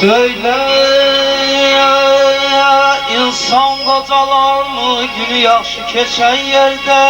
Söyle insan qocalar mı günü yaxşı keçən yerdə?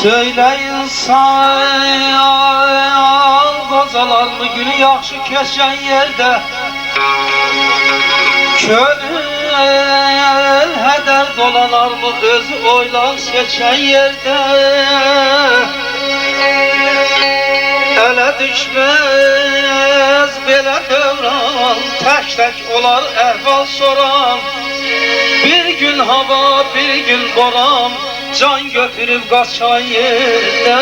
Söyle insan qocalar mı günü yaxşı keçən yerdə? Könül hədər dolanar mı özü oylan seçən yerdə? Ələ düşməz belə dövran, tək-tək olar əhval soran. Bir gün hava, bir gün boran, can götürüb qaçan yerdə.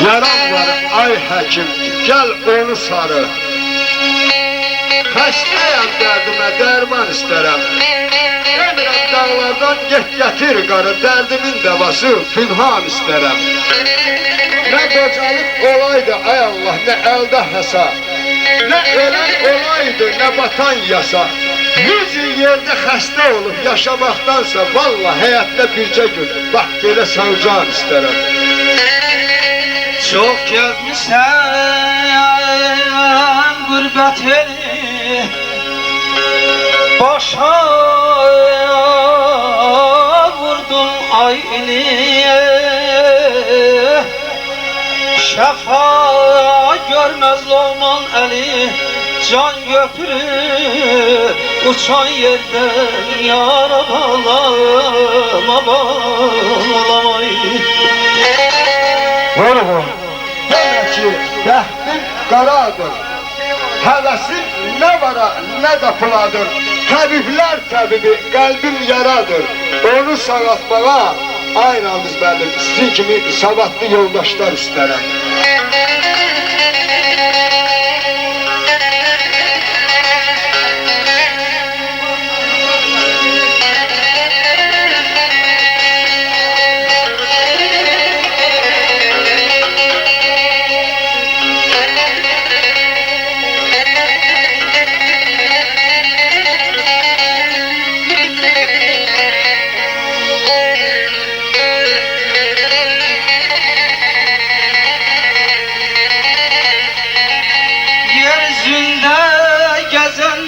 Yaram var ay həkim, gəl onu sarı. Xəstəyəm dərdimə dərman istərəm. Demirəm dağlardan get gətir qarı, dərdimin dəvası pünhan istərəm. Nə qocalıq olaydı ay Allah, nə əldə həsa, nə ölən olaydı, nə batan yasa. 100 il yerdə xəstə olub yaşamaqdansa, valla həyatda bircə gün, bax belə savcan istərəm. Çox gəzmişsən qürbət eli, başa vurdun ay ili. Şəfa görməz loğman əli, can götürüb uçan yerdən. Yara bağlama bağlama. Vurğun, demək ki, dəxtin qaradır. Həvəsin nə vara, nə də puladır. Təbiblər təbibi, qəlbim yaradır. Onu sağlatmağa aynamız mənim, sizin kimi savadlı yoldaşlar istərəm.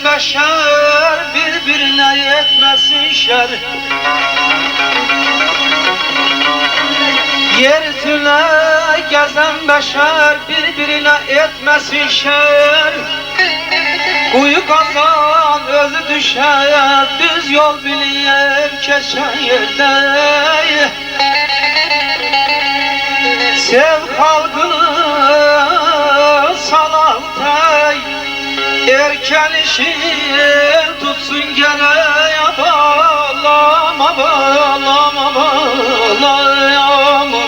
Bəşər bir-birinə etməsin şər. Yer üzünə gəzən bəşər bir-birinə etməsin şər. Quyu qazan özü düşər, düz yol biliyər keçən yerdə. Sev xalqını salaq tək, erken işin tutsun gene bağlama bağlama bağlama.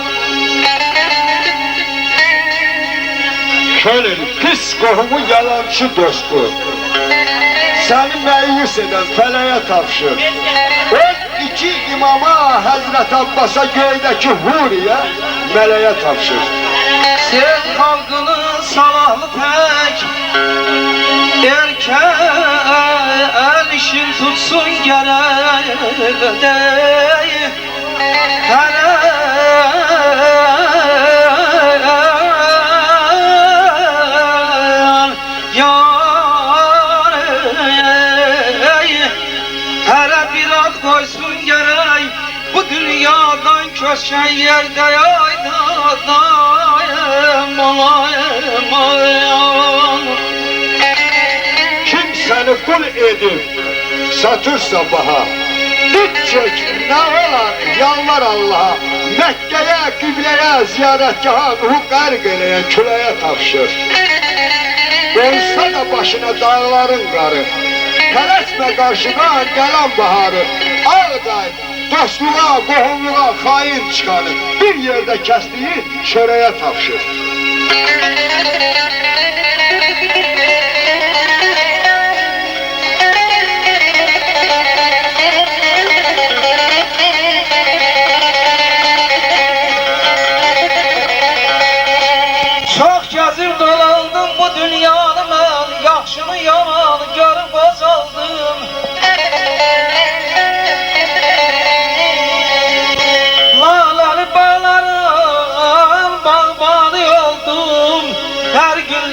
Könül pis qohumu yalancı dostu, səni məyus edən fələyə tapşır. 12 imama Həzrət Abbas'a göydəki huriyə mələyə tapşır. Sev xalqını salahlı tək, erken işin tutsun geride. Hele yar hele biraz koysun gerek, bu dünyadan köşen yerde Səni qul edib satırsa baha, dik çök nə olar yalvar Allaha. Məkkəyə, qibləyə, ziyarətgaha ruhu qərq eləyən küləyə tapşır. Qolsa da başına dağların qarı, tələsmə qarşına gələn baharı. Ağday, dostluğa, qohumluğa xain çıxanı bir yerdə kəsdiyi şörəyə tapşır.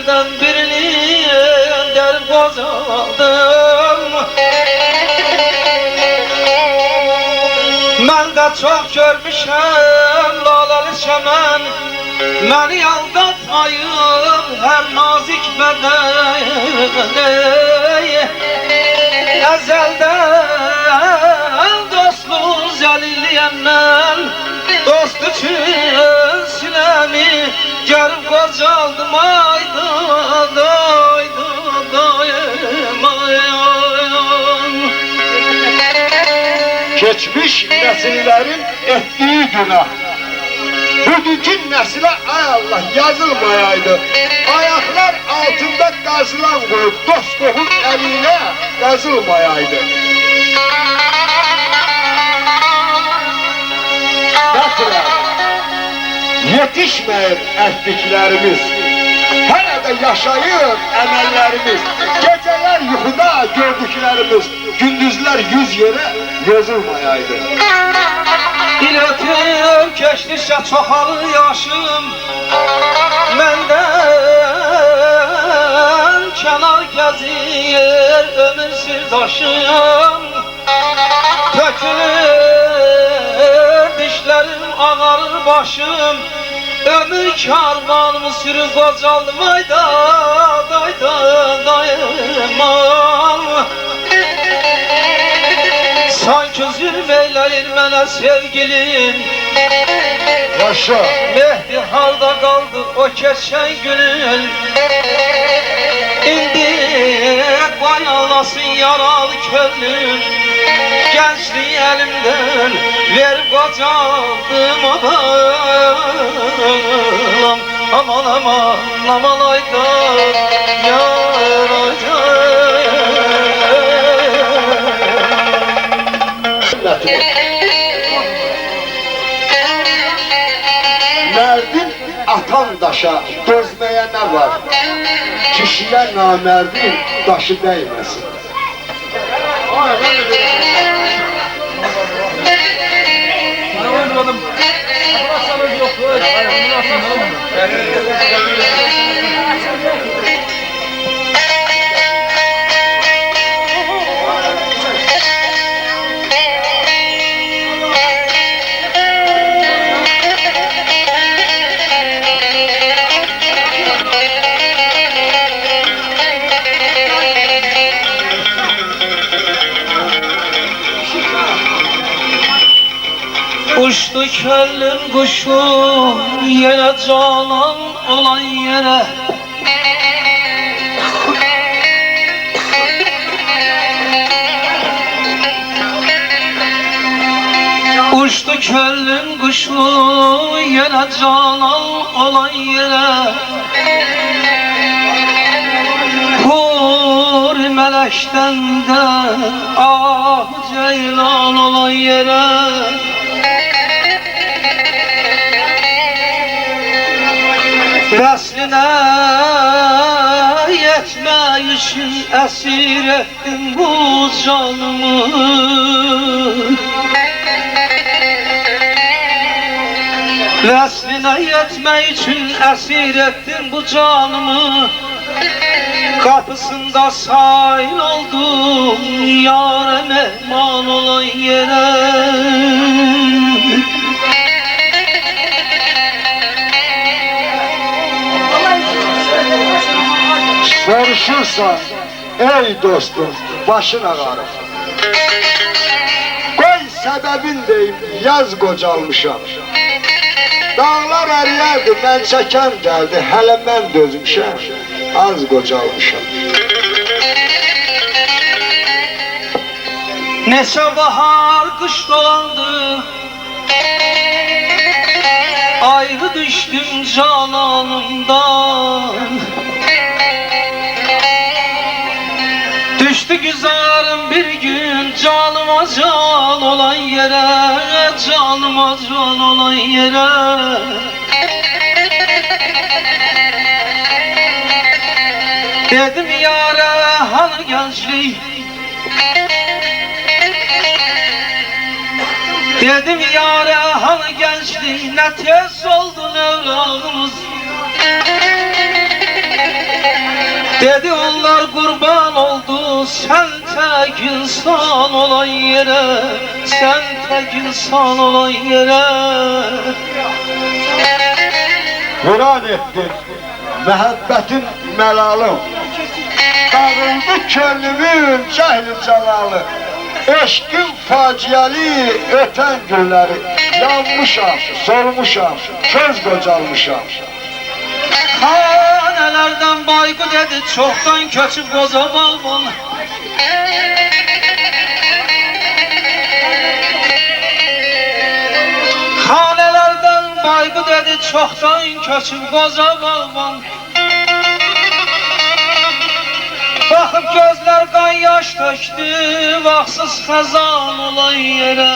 Düşlerden birini derip qocaldım. Mən də çox görmüşəm lalalı çəmən, məni aldatmayıb hər nazik bədəni. Əzəldən dostluğun zəlilliyəndən, dost üçün sinəmi gəlib qocaldım. Ayda dayda dayım ayım. Geçmiş nesillerin ettiği günah bugünkü nesile ay Allah yazılmayaydı. Ayaklar altında kazılan koyup dost kohun eline kazılmayaydı. Mesela yetişmeyen ettiklerimiz, hala da yaşayır emellerimiz, geceler yuhuda gördüklerimiz, gündüzler yüz yere yazılmayaydı. İl ötüb keçdikcə çoxalır yaşım, məndən kənar gəzir ömür sirdaşım. Tökülür dişlərim, ağarır başım, ömür karvanımı sürüb qocaldım. Ayda dayda dayımam. Sanki zülm eyler mənə sevgilin, Yaşa. Mehdi halda qaldı o keçən günün. İndi qayalasın yaralı könlüm, gençliği elimden verib qocaldım. Aman aman aman aman ayda yar ayda. Merdin atan daşa dözmeye ne var? Kişiye namerdin daşı değmesin. Uçtu köllün kuşu yere canan olan yere. Uçtu köllün kuşu yere canan olan yere. Hur melekten de ah ceylan olan yere. Vəslinə yetmək üçün əsir etdim bu canımı. Vəslinə yetmək üçün əsir etdim bu canımı. Kapısında sahil oldum yâre mehman olan yere. Soruşursan ey dostum başın ağarır. Koy sebebin deyim yaz qocalmışam. Dağlar əriyərdi, mən çəkən gəldi, hələ mən dözmüşəm, az qocalmışam. Neçə bahar qış dolandı, ayrı düşdüm cananımdan. Düştü güzarım bir gün canıma can olan yere, canıma can olan yere. Dedim yâre hani gençlik, dedim yâre hani gençlik, ne tez oldu evladımız. Dedi onlar kurban oldu sen tek insan olan yere, sen tek insan olan yere. Murad ettin məhəbbətin məlalı, dağıldı könlümün cəhli cəlalı. Eşqin faciəli ötən günləri, yanmışam, solmuşam, köz qocalmışam. Hanelerden baygı dedi çoktan köçüp koza balbon. Hanelerden baygı dedi çoktan köçüp koza balbon. Bakıp gözler kan yaş döktü vaxtsız xəzan olan yere.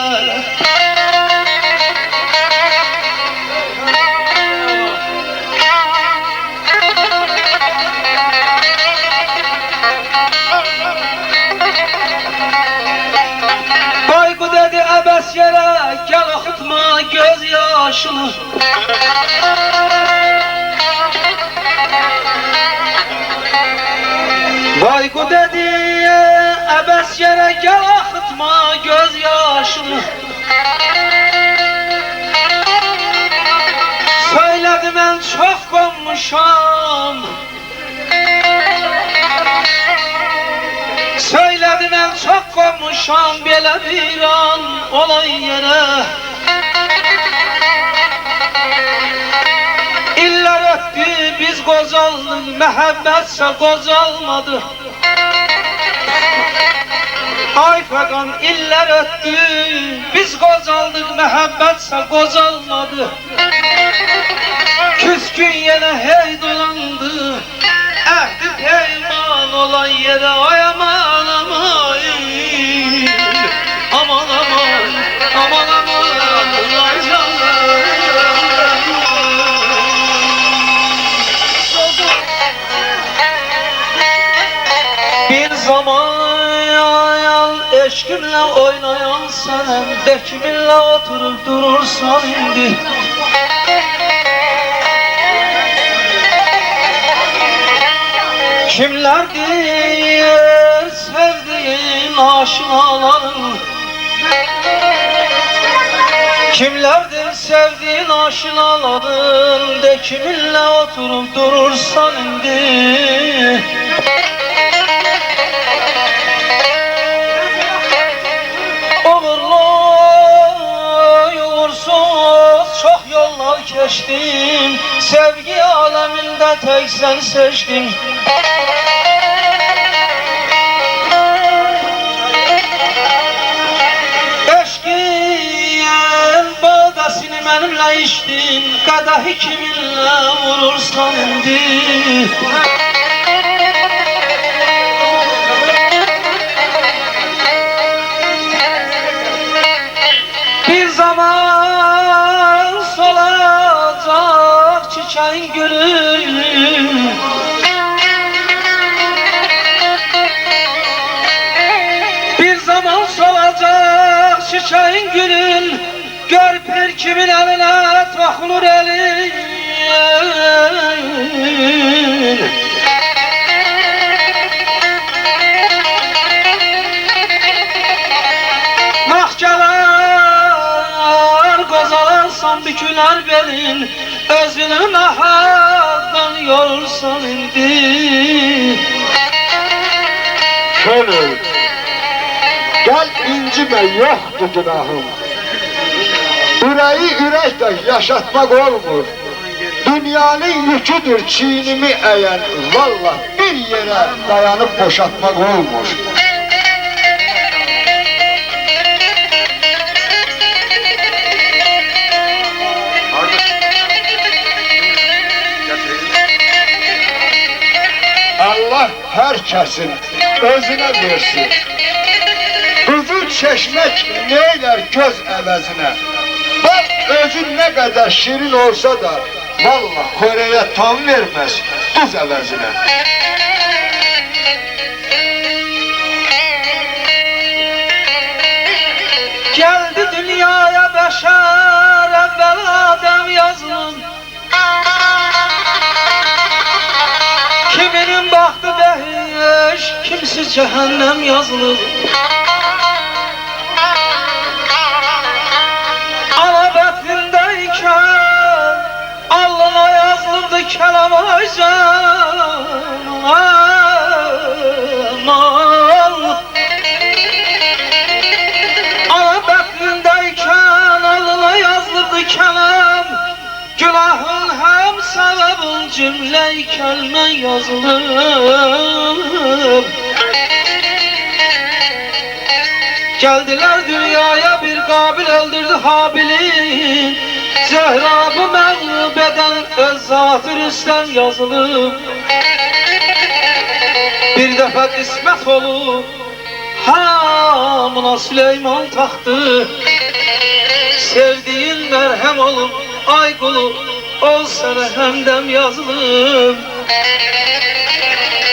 Bayqu dedi əbəs yerə gəl axıtma göz yaşını. Bayqu dedi əbəs yerə gəl axıtma göz yaşını. Söylədi mən çox qonmuşam, söylədi mən çox qonmuşam belə bir an olan yerə. İllər ötdü biz qocaldıq, məhəbbətsə qocalmadı. Ay fəqan illər ötdü biz qocaldıq, məhəbbətsə qocalmadı. Küskün yenə hey dolandı, əhdi peyman olan yerə. Ay aman aman, aman aman, aman aman, ay canım. Bir zaman eşkimle oynayan sen, de kiminle oturup durursan indi. Kimlerdir sevdiğin aşinaların, kimlerdir sevdiğin aşinaların, de kiminle oturup durursan indi. Uğurlu uğursuz çok yollar geçtim, sevgi aleminde tek sen seçtim. Eşkin badasını benimle içtin, kadahı kiminle vurursan indi. Bir zaman solacak çiçeğin gülü, bir zaman solacak çiçeğin gülün, gör bir kimin eline takılır elin. Mahkeler qozalarsan büküler belin, özünü nahardan yorursan indi. Könül, gel incime yoktu günahım. Yüreği yürekle yaşatmak olmur. Dünyanın yüküdür çiğnimi eğen, valla bir yere dayanıp boşatmak olmur. Allah herkesin özüne versin. Huzur çeşmek neyler göz əvəzinə. Bak özün ne kadar şirin olsa da, valla Kore'ye tam vermez tuz əvəzinə. Geldi dünyaya beşer evvel Adem yazılım. Kimin Kiminin baktı behiş, kimisi cehennem yazılır. Ana bətnindeyken alnına yazılırdı kelam aycan. Ana bətnindeyken alnına yazılırdı kelam. Günahın hem sevabın cümle-i kelime yazılır. Geldiler dünyaya bir Kabil öldürdü Habil'i. Zehrabı mağlup eden öz zat-ı Rüstem yazılır. Bir defa kısmet olur hamına Süleyman tahtı. Sevdiğin merhem olur ay kulu, ol sana hemdem yazılır.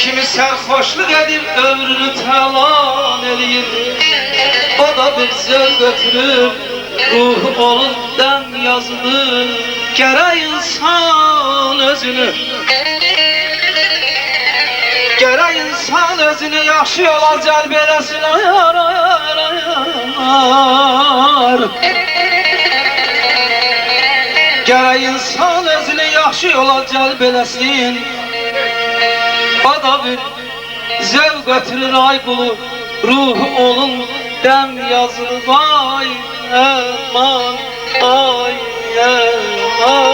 Kimi serhoşluk edip ömrünü talan eləyir, o da bir zöl götürür, ruh onun dem yazılır. Gerek insan özünü, gerek insan özünü yaxşı yola cəlb eləsin, ayar, ayar, ayar. Gerek insan özünü yaxşı yola cəlb eləsin, o da bir zevk götürür ay kulu, ruhu onun dem yazılır. Vay aman, ay aman.